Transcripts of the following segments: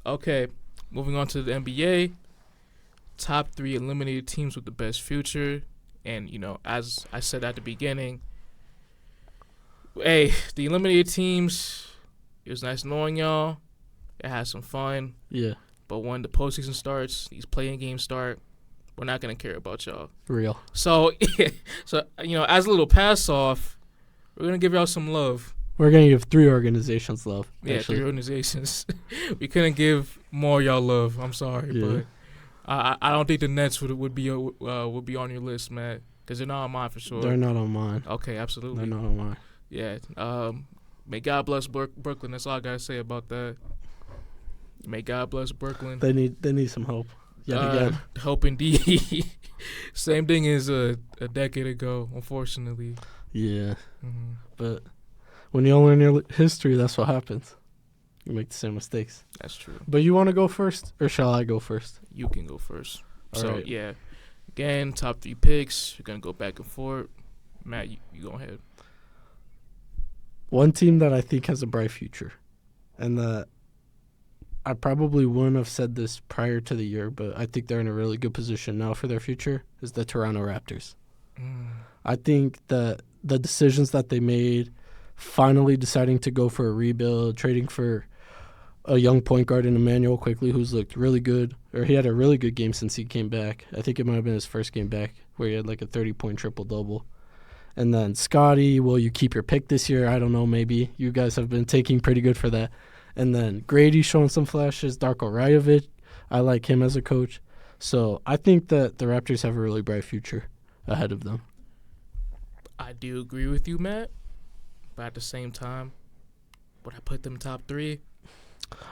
Okay, moving on to the NBA. Top 3 eliminated teams with the best future. And, as I said at the beginning, hey, the eliminated teams, it was nice knowing y'all. It had some fun. Yeah. But when the postseason starts, these playing games start, we're not going to care about y'all. Real. So, as a little pass-off, we're going to give y'all some love. We're going to give 3 organizations love. Yeah, actually. 3 organizations. We couldn't give more y'all love. I'm sorry, but I don't think the Nets would be on your list, Matt, because they're not on mine for sure. They're not on mine. Okay, absolutely. They're not on mine. Yeah. May God bless Brooklyn. That's all I gotta say about that. May God bless Brooklyn. They need some help. Yet again. Hope indeed. Same thing as a decade ago, unfortunately. Yeah. Mm-hmm. But when you learn your history, that's what happens. You make the same mistakes. That's true. But you want to go first, or shall I go first? You can go first. All so, right. yeah. Again, top 3 picks. You're going to go back and forth. Matt, you go ahead. One team that I think has a bright future, and that I probably wouldn't have said this prior to the year, but I think they're in a really good position now for their future, is the Toronto Raptors. I think that the decisions that they made, finally deciding to go for a rebuild, trading for a young point guard in Emmanuel Quickly, who's looked really good, or he had a really good game since he came back. I think it might have been his first game back where he had like a 30-point triple-double. And then Scotty, will you keep your pick this year? I don't know, maybe. You guys have been taking pretty good for that. And then Grady showing some flashes. Darko Rajovic, I like him as a coach. So I think that the Raptors have a really bright future ahead of them. I do agree with you, Matt. But at the same time, would I put them top 3?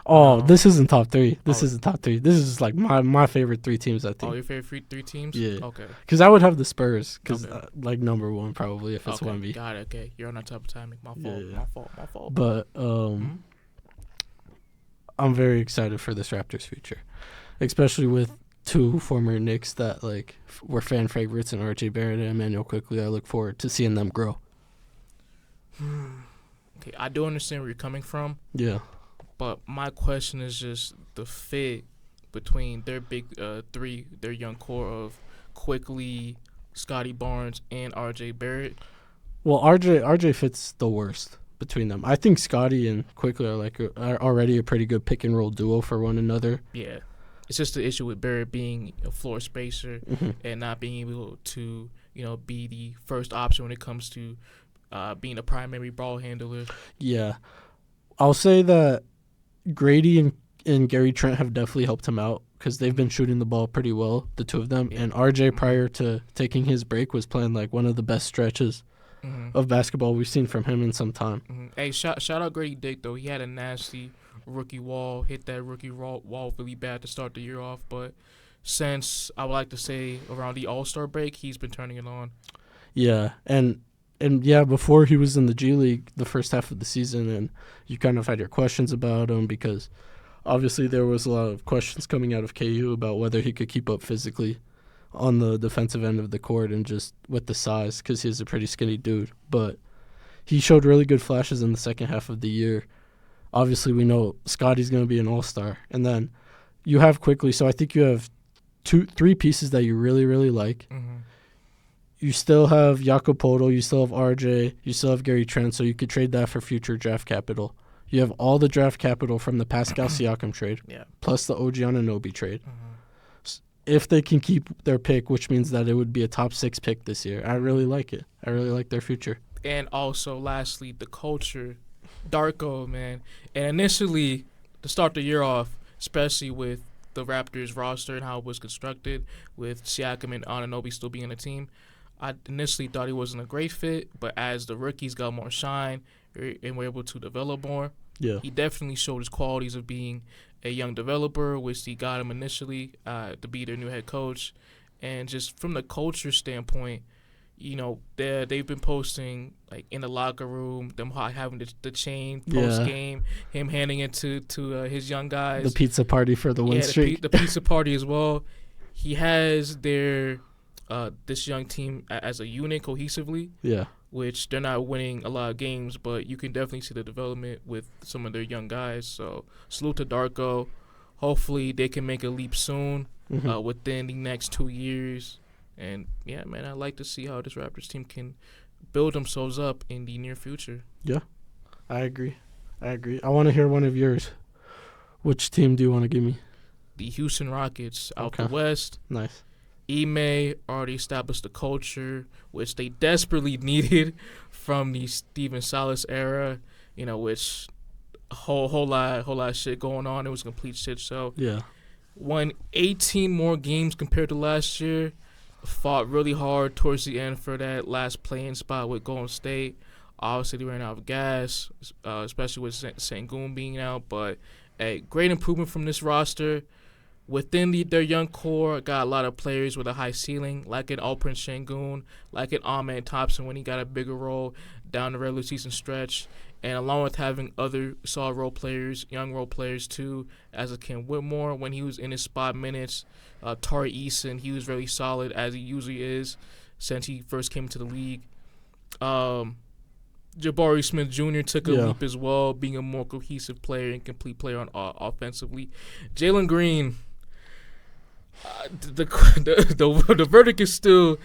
Oh, this isn't top 3. This isn't top 3. This is like my favorite 3 teams, I think. Oh, your favorite 3 teams? Yeah. Okay. Because I would have the Spurs, Okay. Like number 1 probably if it's Okay. 1B. Got it. Okay. You're on that type of timing. My fault. Yeah. My fault. But I'm very excited for this Raptors future, especially with 2 former Knicks that were fan favorites in RJ Barrett and Emmanuel Quickly. I look forward to seeing them grow. Okay, I do understand where you're coming from. Yeah. But my question is just the fit between their big 3, their young core of Quickly, Scotty Barnes, and RJ Barrett. Well, RJ fits the worst between them. I think Scotty and Quickly are already a pretty good pick and roll duo for one another. Yeah. It's just the issue with Barrett being a floor spacer and not being able to, be the first option when it comes to being a primary ball handler. Yeah. I'll say that Grady and Gary Trent have definitely helped him out because they've been shooting the ball pretty well, the 2 of them. Yeah. And RJ, prior to taking his break, was playing one of the best stretches of basketball we've seen from him in some time. Hey, shout out Grady Dick, though. He had a nasty rookie wall, hit that rookie wall really bad to start the year off. But since, I would like to say, around the All-Star break, he's been turning it on. Yeah, and yeah, before he was in the G League the first half of the season, and you kind of had your questions about him because obviously there was a lot of questions coming out of KU about whether he could keep up physically on the defensive end of the court and just with the size because he's a pretty skinny dude. But he showed really good flashes in the second half of the year. Obviously, we know Scotty's going to be an all-star. And then you have Quickly, so I think you have 3 pieces that you really, really like. You still have Jakob Poeltl, you still have RJ, you still have Gary Trent, so you could trade that for future draft capital. You have all the draft capital from the Pascal Siakam trade, plus the OG Anunoby trade. If they can keep their pick, which means that it would be a top 6 pick this year, I really like it. I really like their future. And also, lastly, the culture. Darko, man. And initially, to start the year off, especially with the Raptors roster and how it was constructed, with Siakam and Anunoby still being a team, I initially thought he wasn't a great fit, but as the rookies got more shine and were able to develop more, he definitely showed his qualities of being a young developer, which he got him initially to be their new head coach. And just from the culture standpoint, they've been posting in the locker room, them having the chain post game, him handing it to his young guys. The pizza party for the win streak. The pizza party as well. He has their this young team as a unit cohesively. Yeah. Which they're not winning a lot of games, but you can definitely see the development with some of their young guys. So salute to Darko. Hopefully, they can make a leap soon, Mhm. within the next 2 years. And yeah, man, I'd like to see how this Raptors team can build themselves up in the near future. Yeah, I agree. I want to hear one of yours. Which team do you want to give me? The Houston Rockets out Okay. the West. Nice. Ime already established the culture, which they desperately needed from the Steven Silas era. Which a whole lot of shit going on. It was a complete shit show. Yeah. Won 18 more games compared to last year. Fought really hard towards the end for that last playing spot with Golden State. Obviously, they ran out of gas, especially with Sengun being out. But a great improvement from this roster. Within their young core, got a lot of players with a high ceiling, like an Alperen Sengun, like an Ahmed Thompson when he got a bigger role down the regular season stretch. And along with having other solid role players, young role players too, as a Ken Whitmore when he was in his spot minutes. Tari Eason, he was really solid as he usually is since he first came into the league. Jabari Smith Jr. took a leap as well, being a more cohesive player and complete player on offensively. Jalen Green, the verdict is still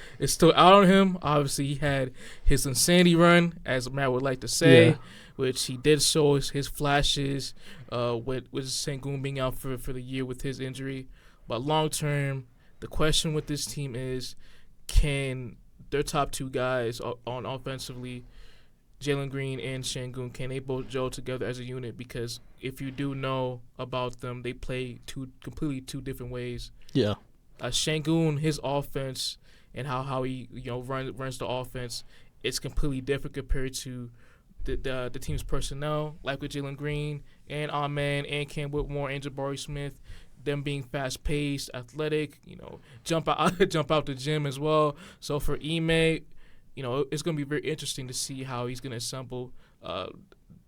out on him. Obviously, he had his insanity run, as Matt would like to say, which he did show his flashes with Sengun being out for the year with his injury. But long term, the question with this team is, can their top two guys on offensively, Jalen Green and Sengun, can they both gel together as a unit? Because if you do know about them, they play completely two different ways. Yeah. Sengun, his offense and how he runs the offense, it's completely different compared to the team's personnel, like with Jalen Green and Ahmed and Cam Whitmore and Jabari Smith. Them being fast paced, athletic, jump out the gym as well. So for Ime, it's going to be very interesting to see how he's going to assemble,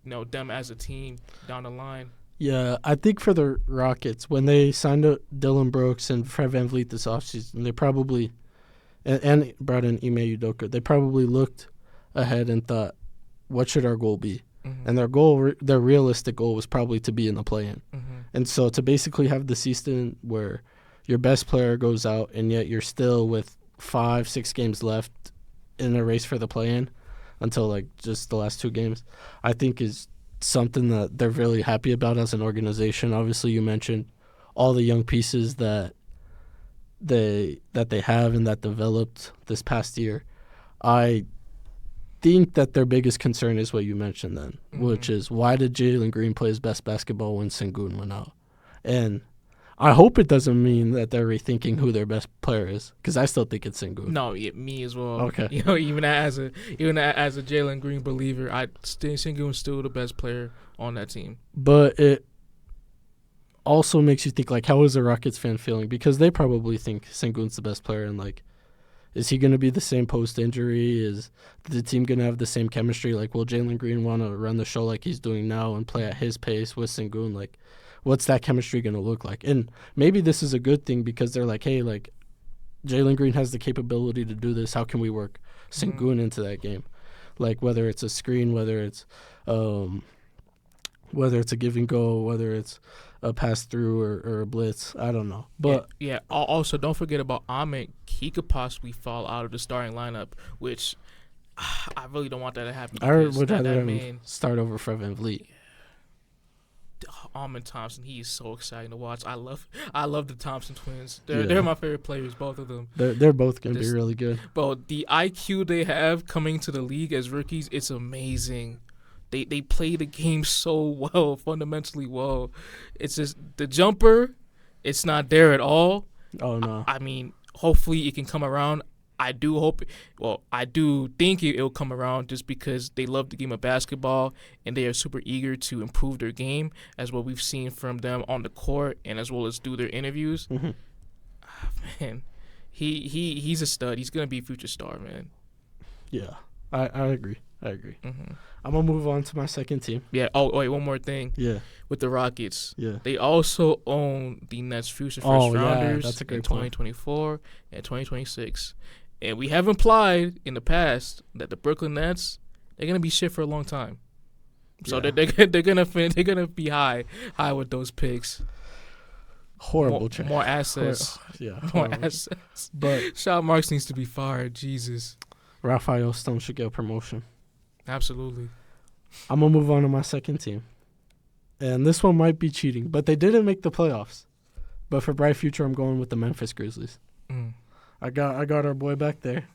them as a team down the line. Yeah, I think for the Rockets, when they signed up Dylan Brooks and Fred VanVleet this offseason, they probably, and brought in Ime Udoka, they probably looked ahead and thought, what should our goal be? Mm-hmm. And their realistic goal was probably to be in the play-in. Mm-hmm. And so to basically have the season where your best player goes out and yet you're still with 5-6 games left in a race for the play-in until just the last 2 games, I think is something that they're really happy about as an organization. Obviously, you mentioned all the young pieces that they have and that developed this past year. I think that their biggest concern is what you mentioned then, which is, why did Jalen Green play his best basketball when Sengun went out? And I hope it doesn't mean that they're rethinking who their best player is, because I still think it's Sengun. No, me as well. Okay. Even as a Jalen Green believer, I think Sengun is still the best player on that team. But it also makes you think, how is a Rockets fan feeling? Because they probably think Sengun's the best player, and is he going to be the same post-injury? Is the team going to have the same chemistry? Will Jalen Green want to run the show like he's doing now and play at his pace with Sengun? What's that chemistry going to look like? And maybe this is a good thing because they're hey, Jalen Green has the capability to do this. How can we work Sengun into that game? Whether it's a screen, whether it's a give and go, whether it's a pass through or a blitz. I don't know. But yeah. Also, don't forget about Ahmed. He could possibly fall out of the starting lineup, which I really don't want that to happen. I would rather him start over Fred VanVleet. Ahmed Thompson, he is so exciting to watch. I love the Thompson twins. They're my favorite players, both of them. They're both gonna be really good. But the IQ they have coming to the league as rookies, it's amazing. They play the game so well, fundamentally well. It's just the jumper, it's not there at all. Oh no. I mean, hopefully it can come around. I do think it'll come around just because they love the game of basketball and they are super eager to improve their game, as what we've seen from them on the court and as well as do their interviews. Mm-hmm. Man, he's a stud. He's gonna be a future star, man. Yeah, I agree. Mm-hmm. I'm gonna move on to my second team. Yeah. Oh wait, one more thing. Yeah. With the Rockets. Yeah. They also own the Nets' future first-rounders that's a great in 2024 and 2026. And we have implied in the past that the Brooklyn Nets, they're gonna be shit for a long time. So they're gonna be high with those picks. Horrible trade. More assets. Yeah, More horrible. assets. But Sean Marks needs to be fired. Jesus. Raphael Stone should get a promotion. Absolutely. I'm going to move on to my second team. And this one might be cheating, but they didn't make the playoffs. But for bright future, I'm going with the Memphis Grizzlies. I got our boy back there.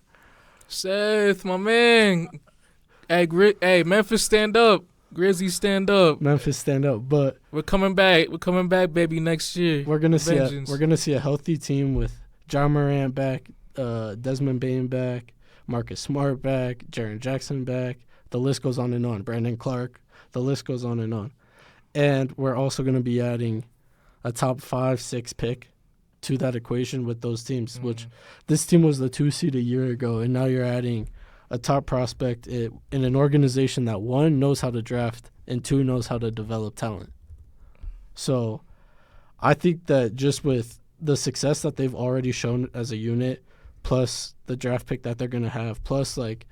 Seth, my man. Hey, Memphis, stand up. Grizzlies, stand up. Memphis, stand up. But we're coming back. We're coming back, baby, next year. We're gonna see a healthy team with John Morant back, Desmond Bane back, Marcus Smart back, Jaren Jackson back. The list goes on and on. Brandon Clark. The list goes on and on. And we're also gonna be adding a top 5-6 pick to that equation with those teams. Which this team was the 2 seed a year ago, and now you're adding a top prospect in an organization that, 1, knows how to draft, and 2, knows how to develop talent. So I think that just with the success that they've already shown as a unit, plus the draft pick that they're going to have, plus like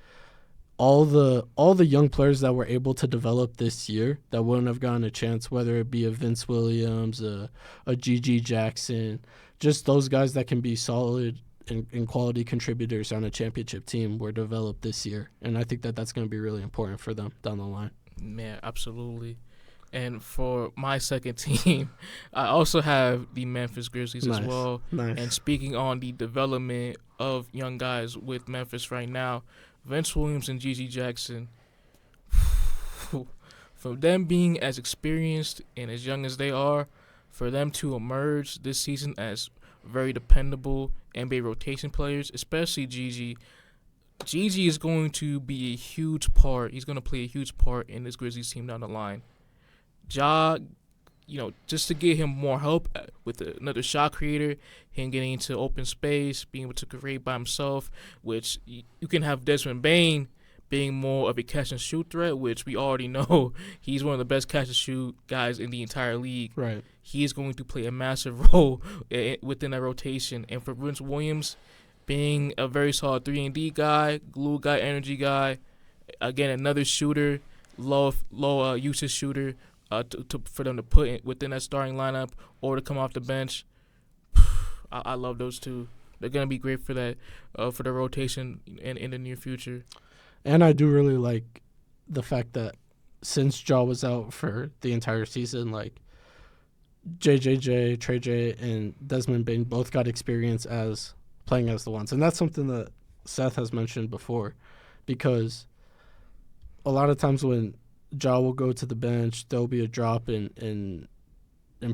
all the young players that were able to develop this year that wouldn't have gotten a chance, whether it be a Vince Williams, a G.G. Jackson, just those guys that can be solid and quality contributors on a championship team were developed this year. And I think that that's going to be really important for them down the line. Yeah, absolutely. And for my second team, I also have the Memphis Grizzlies as well. Nice. And speaking on the development of young guys with Memphis right now, Vince Williams and G.G. Jackson, for them being as experienced and as young as they are, for them to emerge this season as very dependable NBA rotation players, especially Gigi. Gigi is going to be a huge part. He's going to play a huge part in this Grizzlies team down the line. Ja, just to get him more help with another shot creator, him getting into open space, being able to create by himself, which you can have Desmond Bane being more of a catch-and-shoot threat, which we already know he's one of the best catch-and-shoot guys in the entire league. Right. He is going to play a massive role within that rotation. And for Vince Williams, being a very solid 3-and-D guy, glue guy, energy guy, again, another shooter, low usage shooter for them to put within that starting lineup or to come off the bench. I love those two. They're going to be great for that, for the rotation in the near future. And I do really like the fact that since Ja was out for the entire season, like JJJ, Trey J, and Desmond Bane both got experience as playing as the ones. And that's something that Seth has mentioned before, because a lot of times when Ja will go to the bench, there'll be a drop in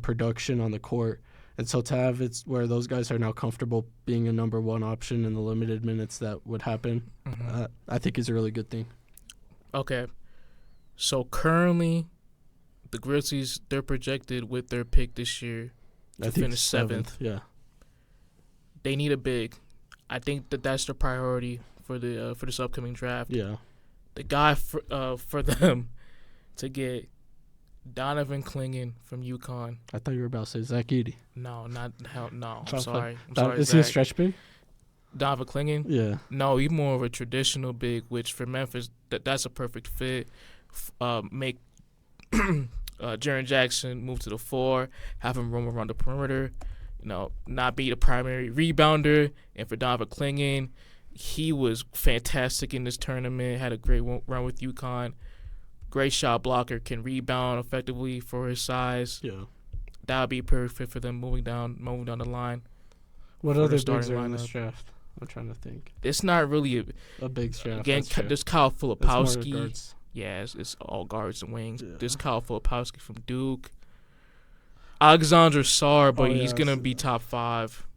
production on the court. And so to have it where those guys are now comfortable being a number one option in the limited minutes that would happen, I think is a really good thing. Okay. So currently, the Grizzlies, they're projected with their pick this year to finish 7th. Yeah. They need a big. I think that's their priority for this upcoming draft. Yeah. The guy for them to get Donovan Clingan from UConn. I thought you were about to say Zach Edey. No. I'm sorry. Is he a stretch big? Donovan Clingan? Yeah. No, he's more of a traditional big, which for Memphis, that's a perfect fit. Make Jaren Jackson move to the 4, have him roam around the perimeter, not be the primary rebounder. And for Donovan Clingan, he was fantastic in this tournament, had a great run with UConn. Great shot blocker, can rebound effectively for his size. Yeah. That would be a perfect fit for them moving down the line. What other bigs are in this draft? I'm trying to think. It's not really a big draft. Again, there's Kyle Filipowski. Yeah, it's all guards and wings. Yeah. There's Kyle Filipowski from Duke. Alexander Sarr, but he's going to be top 5.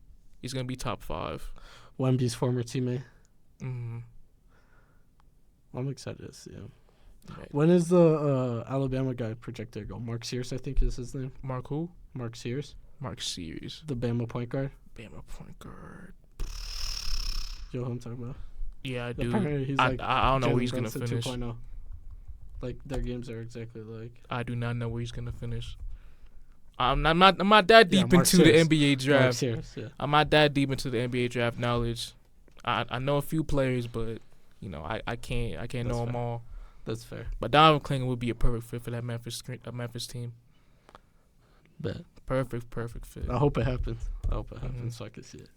He's going to be top 5. Wemby's former teammate. Mm-hmm. I'm excited to see him. Right. When is the Alabama guy projected to go? Mark Sears, I think is his name. Mark who? Mark Sears. Mark Sears. The Bama point guard. Bama point guard. You know who I'm talking about? Yeah, I do. I don't know where he's going to finish. 2.0. Like, their games are exactly like. I do not know where he's going to finish. I'm not that deep into Sears. the NBA draft. Mark Sears, yeah. I'm not that deep into the NBA draft knowledge. I know a few players, but I can't know them all. That's fair. But Donovan Clingan would be a perfect fit for that Memphis team. Bet. Perfect fit. I hope it happens. So I can see it.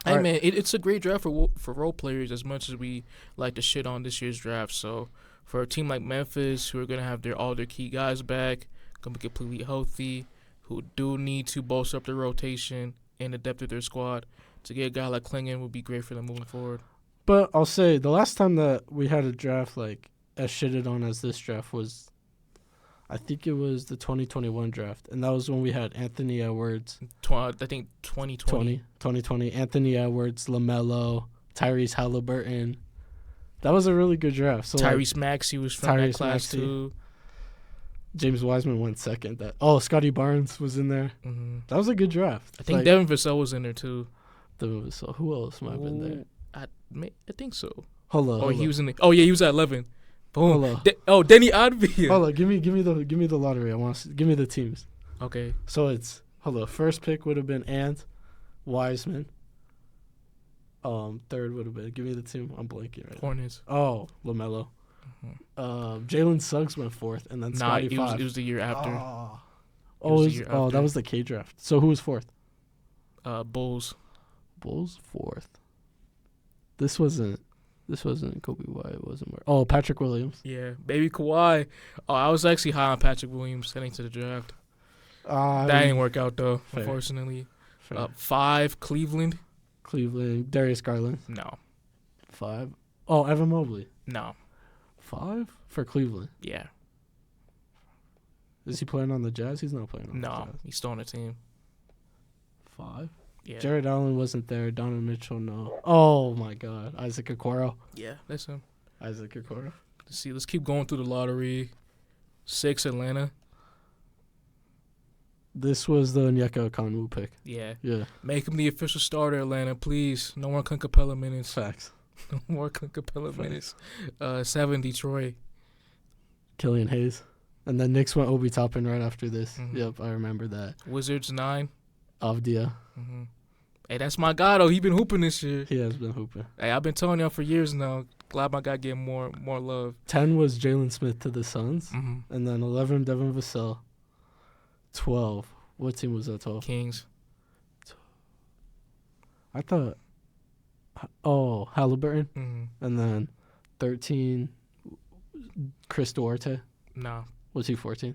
Hey, man, it's a great draft for role players as much as we like to shit on this year's draft. So for a team like Memphis, who are going to have all their key guys back, going to be completely healthy, who do need to bolster up their rotation and the depth of their squad, to get a guy like Klingon would be great for them moving forward. But I'll say the last time that we had a draft like as shitted on as this draft was, I think it was the 2021 draft, and that was when we had Anthony Edwards. I think 2020. 2020. Anthony Edwards, LaMelo, Tyrese Halliburton. That was a really good draft. So Tyrese Maxey was from that class too. James Wiseman went second. Scotty Barnes was in there. Mm-hmm. That was a good draft. I think Devin Vassell was in there too. Devin Vassell. Who else might have been there? I think so. Hold on. He was in the. Oh yeah, he was at 11. Boom. Denny Advia. Hold on. Give me the lottery. Give me the teams. Okay. So it's first pick would have been Ant, Wiseman. Third would have been. Give me the team. I'm blanking right Hornets. now. Oh, LaMelo. Mm-hmm. Jalen Suggs went fourth, and then Scotty five. It was the year after. That was the K draft. So who was fourth? Bulls. Bulls fourth. This wasn't Kobe White. It wasn't. Patrick Williams. Yeah, baby Kawhi. Oh, I was actually high on Patrick Williams heading to the draft. That didn't work out though, unfortunately. 5 Cleveland. Darius Garland. No. 5. Evan Mobley. No. 5 for Cleveland. Yeah. Is he playing on the Jazz? He's not playing on the Jazz. No, he's still on the team. 5. Yeah. Jared Allen wasn't there. Donovan Mitchell, no. Oh my God, Isaac Okoro. Yeah, that's him. Isaac Okoro. Let's keep going through the lottery. 6 Atlanta. This was the Onyeka Okongwu pick. Yeah. Yeah. Make him the official starter, Atlanta, please. No more Clint Capella minutes. Facts. No more Clint Capella minutes. 7 Detroit. Killian Hayes. And then Knicks went Obi Toppin right after this. Mm-hmm. Yep, I remember that. Wizards 9. Avdia. Mm-hmm. Hey, that's my guy, though. He been hooping this year. He has been hooping. Hey, I've been telling y'all for years now. Glad my guy getting more love. 10 was Jalen Smith to the Suns. Mm-hmm. And then 11, Devin Vassell. 12. What team was that 12? Kings. I thought, Halliburton. Mm-hmm. And then 13, Chris Duarte. No. Was he 14?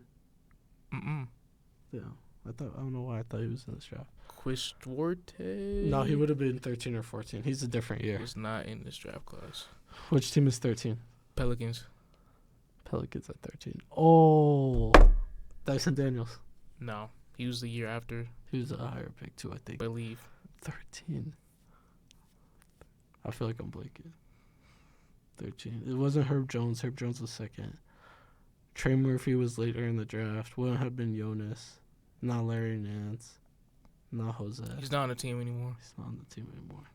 Mm-mm. Yeah. I don't know why I thought he was in this draft. Chris Duarte? No, he would have been 13 or 14. He's a different year. He's not in this draft class. Which team is 13? Pelicans. Pelicans at 13. Oh, Dyson Daniels. No. He was the year after. He was a higher pick, too, I think. Believe. 13. I feel like I'm blanking. 13. It wasn't Herb Jones. Herb Jones was second. Trey Murphy was later in the draft. Wouldn't have been Jonas. Not Larry Nance. Not Jose. He's not on the team anymore. He's not on the team anymore.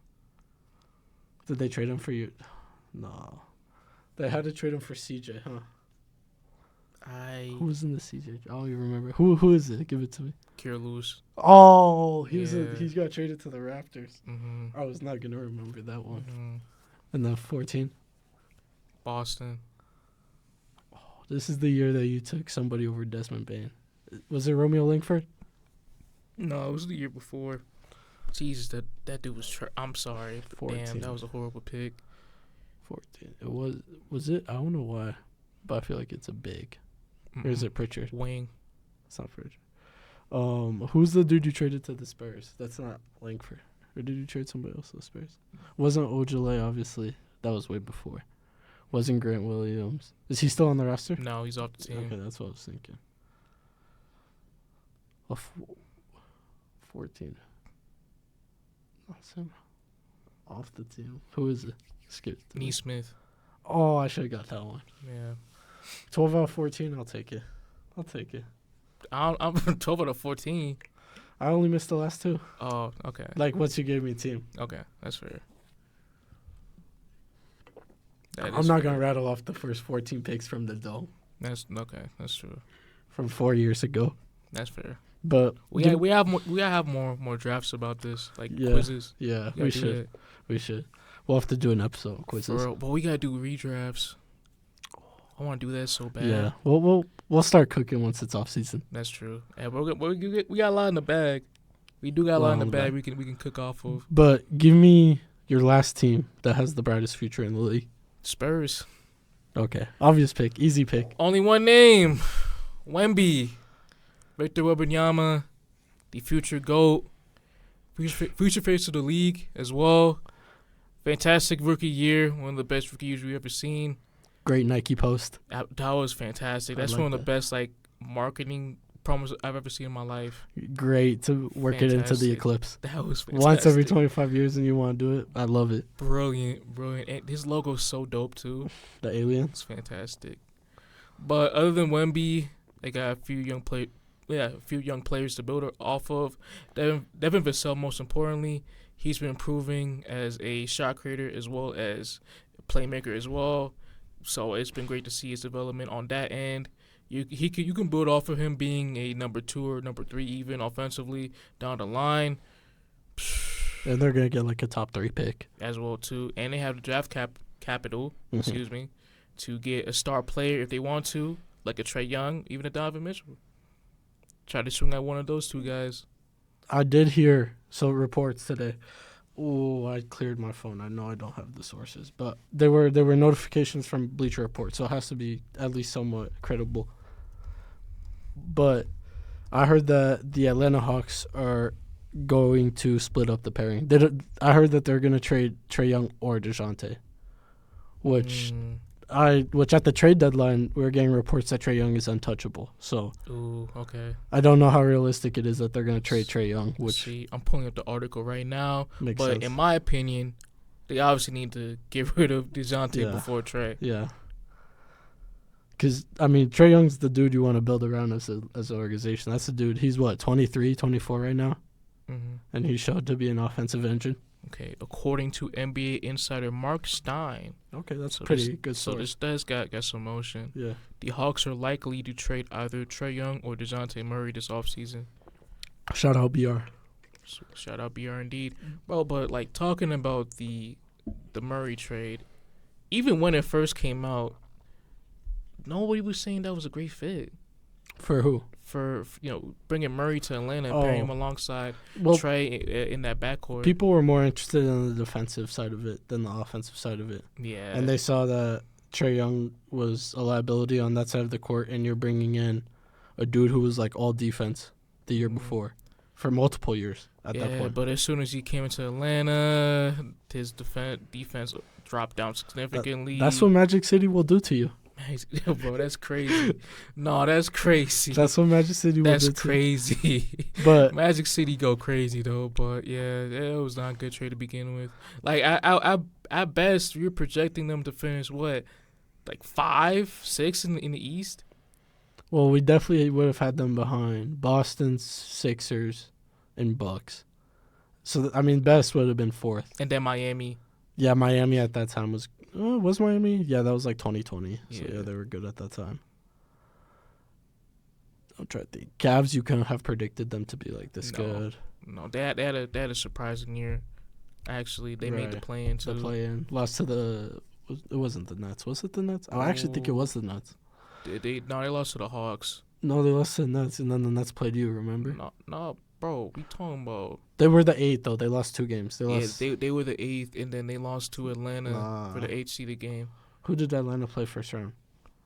Did they trade him for you? No. They had to trade him for CJ, huh? Who was in the CJ? I don't even remember. Who is it? Give it to me. Kira Lewis. Oh, he got traded to the Raptors. Mm-hmm. I was not gonna remember that one. Mm-hmm. And then 14. Boston. Oh, this is the year that you took somebody over Desmond Bane. Was it Romeo Langford? No, it was the year before. Jesus, that dude was. I'm sorry. 14. Damn, that was a horrible pick. 14. It was it? I don't know why, but I feel like it's a big. Or is it Pritchard? Wing. It's not Pritchard. Who's the dude you traded to the Spurs? That's not Langford. Or did you trade somebody else to the Spurs? Wasn't Ojale, obviously. That was way before. Wasn't Grant Williams. Is he still on the roster? No, he's off the team. Okay, that's what I was thinking. 14. That's him. Off the team. Who is it? Skip. Neesmith. Oh, I should have got that one. Yeah. 12 out of 14, I'll take it. I'm 12 out of 14. I only missed the last 2. Oh, okay. Like, once you gave me a team. Okay, that's fair. I'm not going to rattle off the first 14 picks from the Dome. That's true. From 4 years ago. That's fair. But we have more drafts about this, like quizzes. Yeah, we should. We'll have to do an episode on quizzes. But we gotta do redrafts. I want to do that so bad. Yeah, we'll We'll start cooking once it's off season. That's true. And we got a lot in the bag. We do got a lot in the bag. We can cook off of. But give me your last team that has the brightest future in the league. Spurs. Okay. Obvious pick. Easy pick. Only one name. Wemby. Victor Wembanyama. The future GOAT. Future face of the league as well. Fantastic rookie year. One of the best rookie years we've ever seen. Great Nike post. That was fantastic. That's one of the best marketing promos I've ever seen in my life. Great to work it into the eclipse. That was fantastic. Once every 25 years and you want to do it. I love it. Brilliant. And his logo's so dope too. The alien. It's fantastic. But other than Wemby, they got a few young players to build off of. Devin Vassell, most importantly, he's been improving as a shot creator as well as a playmaker as well. So it's been great to see his development on that end. You can build off of him being a number 2 or number 3 even offensively down the line. And they're gonna get like a top 3 pick as well too. And they have the draft capital, to get a star player if they want to, like a Trae Young, even a Donovan Mitchell. Try to swing at one of those two guys. I did hear reports today. Oh, I cleared my phone. I know I don't have the sources, but there were notifications from Bleacher Report, so it has to be at least somewhat credible. But I heard that the Atlanta Hawks are going to split up the pairing. I heard that they're going to trade Trae Young or DeJounte, which at the trade deadline we were getting reports that Trae Young is untouchable. So, okay. I don't know how realistic it is that they're going to trade Trae Young. See, I'm pulling up the article right now, makes but sense. In my opinion, they obviously need to get rid of DeJounte before Trae. Yeah. Because, I mean, Trae Young's the dude you want to build around as an organization. That's the dude. He's, 23, 24 right now? Mm-hmm. And he showed to be an offensive engine. Okay, according to NBA insider Mark Stein. Okay, that's pretty good source. So this does got some motion. Yeah. The Hawks are likely to trade either Trae Young or DeJounte Murray this offseason. Shout out BR. Shout out BR indeed. Bro, but, talking about the Murray trade, even when it first came out, nobody was saying that was a great fit. For who? For bringing Murray to Atlanta and pairing him alongside Trae in that backcourt. People were more interested in the defensive side of it than the offensive side of it. Yeah. And they saw that Trae Young was a liability on that side of the court, and you're bringing in a dude who was all defense the year before for multiple years at that point. But as soon as he came into Atlanta, his defense dropped down significantly. That's what Magic City will do to you. Bro, that's crazy. No, that's crazy. That's what Magic City will do to you. That's crazy. But Magic City go crazy, though. But, yeah, it was not a good trade to begin with. At best, you're projecting them to finish, 5, 6 in the East? Well, we definitely would have had them behind Boston, Sixers, and Bucks. So, best would have been 4th. And then Miami. Yeah, Miami at that time was Miami? Yeah, that was 2020. So, yeah, they were good at that time. I'm trying to think. Cavs, you couldn't have predicted them to be this good. No, they had a surprising year. Actually, they made the play-in, too. The play-in. Lost to it wasn't the Nets. Was it the Nets? I actually think it was the Nets. They lost to the Hawks. No, they lost to the Nets, and then the Nets played you, remember? No, bro, we talking about... They were the 8th, though. They lost 2 games. They were the 8th, and then they lost to Atlanta for the 8th seeded game. Who did Atlanta play first round?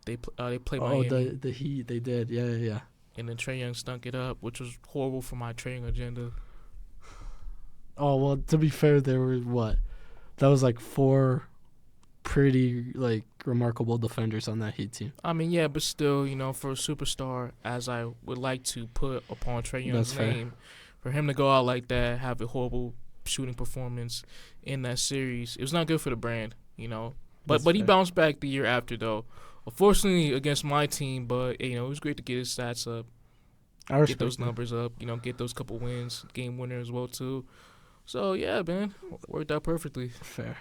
They played Miami. Oh, the Heat. They did. Yeah. And then Trae Young stunk it up, which was horrible for my trading agenda. Oh, well, to be fair, there were That was 4 pretty, remarkable defenders on that Heat team. But still, for a superstar, as I would like to put upon Trae Young's name, for him to go out like that, have a horrible shooting performance in that series, it was not good for the brand, But he bounced back the year after, though. Unfortunately, against my team, but, it was great to get his stats up. Get those numbers up, get those couple wins, game winner as well, too. So, yeah, man, worked out perfectly. Fair.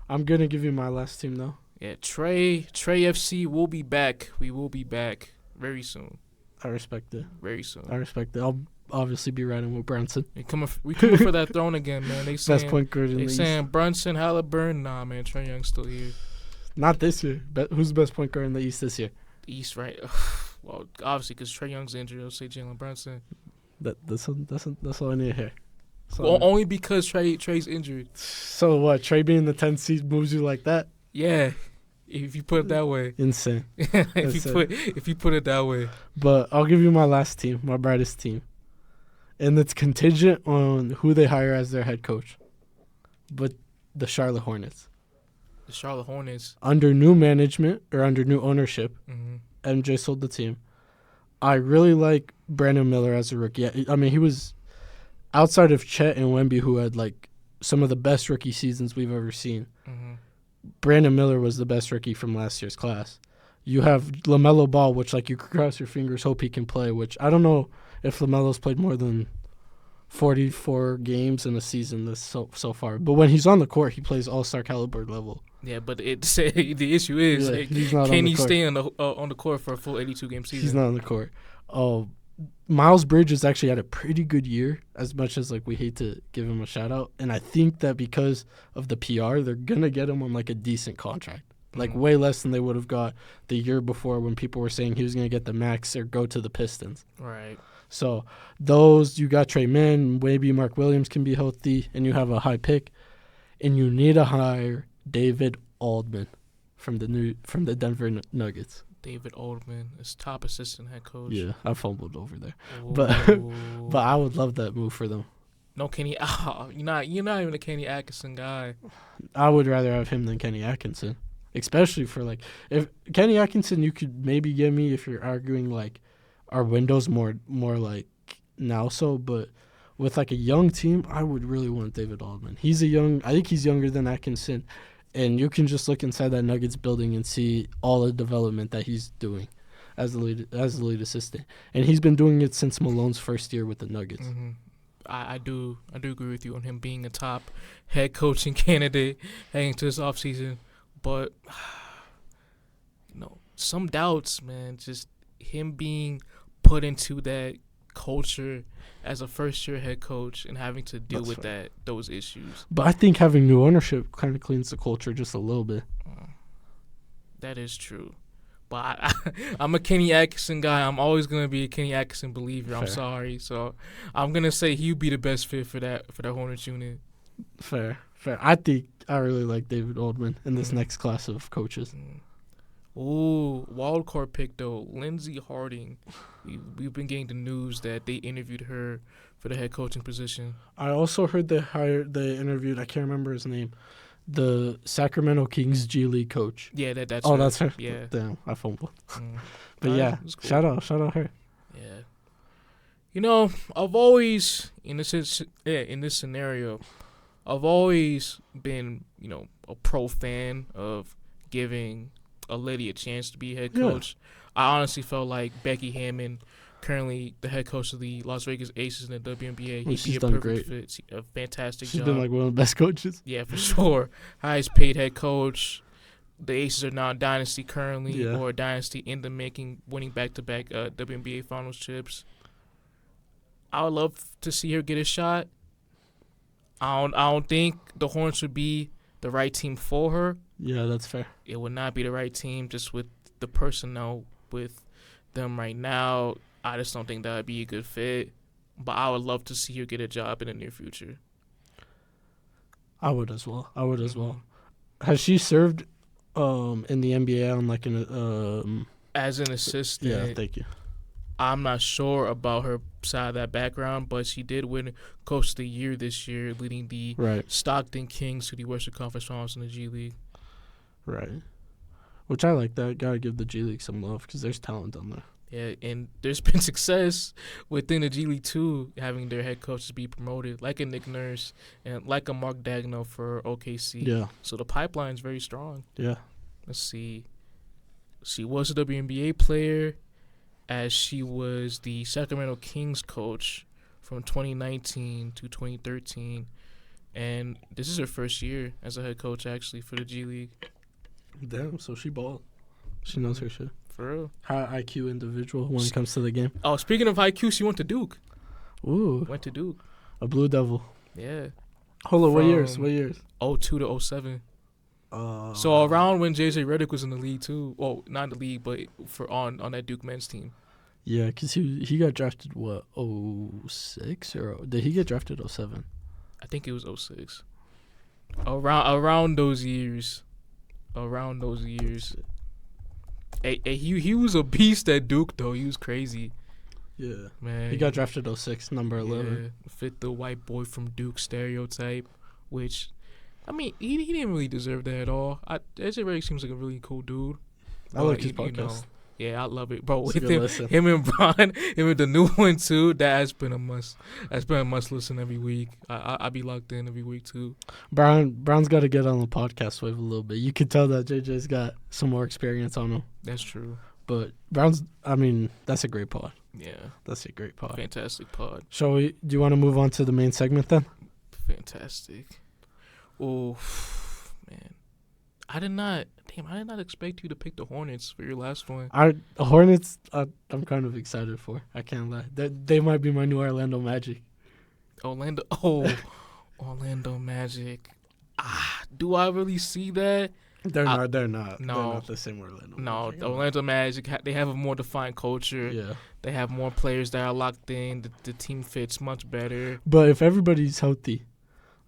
I'm going to give you my last team, though. Yeah, Trae FC will be back. We will be back very soon. I respect it. Very soon. I respect it. I'll obviously be riding with Brunson. We coming for that throne again, man. They saying, best point guard in the East. They saying Brunson, Halliburton. Nah, man, Trae Young's still here. Not this year. Who's the best point guard in the East this year? East, right? Well, obviously, because Trae Young's injured, I'll say Jalen Brunson. That's all I need to hear. Well, only because Trey's injured. So what? Trey being the 10th seed moves you like that? Yeah, if you put it that way. Insane. if you put it that way. But I'll give you my last team, my brightest team, and it's contingent on who they hire as their head coach. But the Charlotte Hornets. The Charlotte Hornets. Under new management or under new ownership, MJ sold the team. I really like Brandon Miller as a rookie. I mean, he was outside of Chet and Wemby, who had like some of the best rookie seasons we've ever seen. Brandon Miller was the best rookie from last year's class. You have LaMelo Ball, which like you cross your fingers, hope he can play, which I don't know if LaMelo's played more than 44 games in a season so far. But when he's on the court, he plays all-star caliber level. Yeah, but the issue is, can he stay on the court for a full 82-game season? He's not on the court. Miles Bridges actually had a pretty good year, as much as like we hate to give him a shout-out. And I think that because of the PR, they're going to get him on like a decent contract. Like way less than they would have got the year before when people were saying he was going to get the max or go to the Pistons. Right. So those, you got Trey Mann, maybe Mark Williams can be healthy, and you have a high pick. And you need to hire David Aldman from the Denver Nuggets. David Aldman is top assistant head coach. Yeah, I fumbled over there. Ooh. But I would love that move for them. No, Kenny. You're not even a Kenny Atkinson guy. I would rather have him than Kenny Atkinson, especially for like if Kenny Atkinson, you could maybe get me if you're arguing like our windows more like now. So, but with like a young team, I would really want David Aldman. I think he's younger than Atkinson, and you can just look inside that Nuggets building and see all the development that he's doing as the lead assistant, and he's been doing it since Malone's first year with the Nuggets. I do agree with you on him being a top head coaching candidate heading into this offseason. But, some doubts, man. Just him being put into that culture as a first-year head coach and having to deal with those issues. But I think having new ownership kind of cleans the culture just a little bit. That is true. But I'm a Kenny Atkinson guy. I'm always going to be a Kenny Atkinson believer. I'm sorry. So I'm going to say he'd be the best fit for that Hornets unit. Fair. I think I really like David Aldman in this next class of coaches. Ooh, wild card pick, though. Lindsey Harding. We've been getting the news that they interviewed her for the head coaching position. I also heard they interviewed, I can't remember his name, the Sacramento Kings G League coach. Yeah, that's her. her. That's her? Yeah. Damn, I fumbled. But yeah, cool. shout out her. Yeah. I've always, in this scenario, I've always been, a pro fan of giving a lady a chance to be head coach. Yeah. I honestly felt like Becky Hammon, currently the head coach of the Las Vegas Aces in the WNBA, he'd be a perfect fit. A fantastic job. She's been like one of the best coaches. Yeah, for sure. Highest paid head coach. The Aces are now a dynasty currently, or a dynasty in the making, winning back-to-back WNBA Finals chips. I would love to see her get a shot. I don't think the Hornets would be the right team for her. Yeah, that's fair. It would not be the right team just with the personnel with them right now. I just don't think that would be a good fit. But I would love to see her get a job in the near future. I would as well. Has she served in the NBA on like as an assistant? Yeah, thank you. I'm not sure about her side of that background, but she did win Coach of the Year this year, leading the Stockton Kings to the Western Conference Finals in the G League. Right. Which I like that. Gotta give the G League some love because there's talent down there. Yeah, and there's been success within the G League, too, having their head coaches be promoted, like a Nick Nurse and like a Mark Daigneault for OKC. Yeah. So the pipeline's very strong. Yeah. Let's see. She was a WNBA player, as she was the Sacramento Kings coach from 2019 to 2013. And this is her first year as a head coach, actually, for the G League. Damn, so she balled. She knows her shit. For real. High IQ individual when it comes to the game. Oh, speaking of IQ, she went to Duke. Ooh. Went to Duke. A Blue Devil. Yeah. Hold on, what years? 02 to 07. So around when JJ Redick was in the league too. Well, not in the league, but on that Duke men's team. Yeah, because he got drafted, what, 06? Or did he get drafted 07? I think it was 06. Around those years. He was a beast at Duke, though. He was crazy. Yeah. Man. He got drafted 06, number 11. Yeah, fit the white boy from Duke stereotype, which, I mean, he didn't really deserve that at all. AJ Redick seems like a really cool dude. I like his podcast. Yeah, I love it, bro. It's With a good listen. him and Bron, him and the new one too. That has been a must. That's been a must listen every week. I be locked in every week too. Brown's got to get on the podcast wave a little bit. You could tell that JJ's got some more experience on him. That's true. But that's a great pod. Yeah, that's a great pod. Fantastic pod. Do you want to move on to the main segment then? Fantastic. Oh, man. I did not expect you to pick the Hornets for your last one. Hornets, I'm kind of excited for. I can't lie. They might be my new Orlando Magic. Orlando Magic. Do I really see that? They're not. No, they're not the same Orlando Magic. No, the Orlando Magic, they have a more defined culture. Yeah. They have more players that are locked in. The team fits much better. But if everybody's healthy,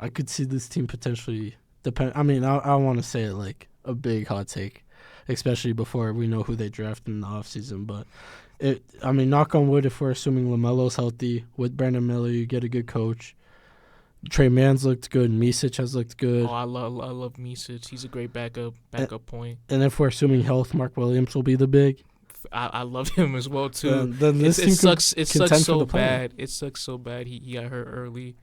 I could see this team potentially I want to say it like a big hot take, especially before we know who they draft in the offseason. But knock on wood, if we're assuming LaMelo's healthy, with Brandon Miller, you get a good coach. Trey Mann's looked good. Micic has looked good. Oh, I love Micic. He's a great backup point. And if we're assuming health, Mark Williams will be the big. I love him as well too. Then this team sucks. It sucks so bad. It sucks so bad. He got hurt early.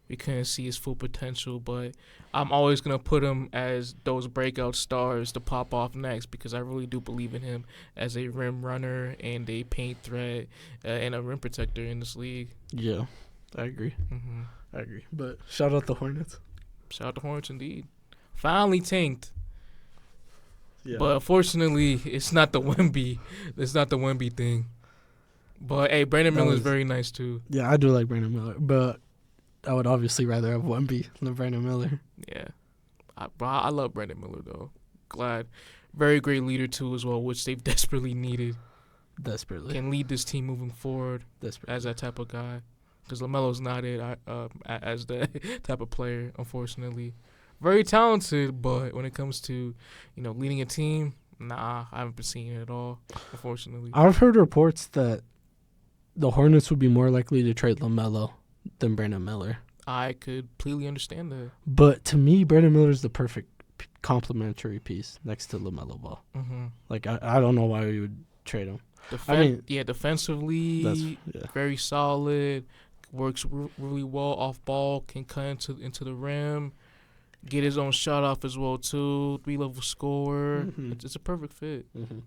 We couldn't see his full potential, but I'm always gonna put him as those breakout stars to pop off next because I really do believe in him as a rim runner and a paint threat and a rim protector in this league. Yeah, I agree. Mm-hmm. I agree. But shout out the Hornets. Shout out the Hornets indeed. Finally tanked. Yeah. But unfortunately, it's not the Wemby. It's not the Wemby thing. But hey, Brandon Miller is very nice too. Yeah, I do like Brandon Miller, but I would obviously rather have Wemby than Brandon Miller. Yeah. I love Brandon Miller, though. Glad. Very great leader, too, as well, which they've desperately needed. Desperately. Can lead this team moving forward as that type of guy. Because LaMelo's not it as that type of player, unfortunately. Very talented, but when it comes to, leading a team, I haven't been seeing it at all, unfortunately. I've heard reports that the Hornets would be more likely to trade LaMelo than Brandon Miller. I could completely understand that. But to me, Brandon Miller is the perfect complementary piece next to LaMelo Ball. Mm-hmm. Like, I don't know why we would trade him. Defensively, very solid, works really well off ball, can cut into the rim, get his own shot off as well, too, 3-level scorer. Mm-hmm. It's a perfect fit. Mm-hmm.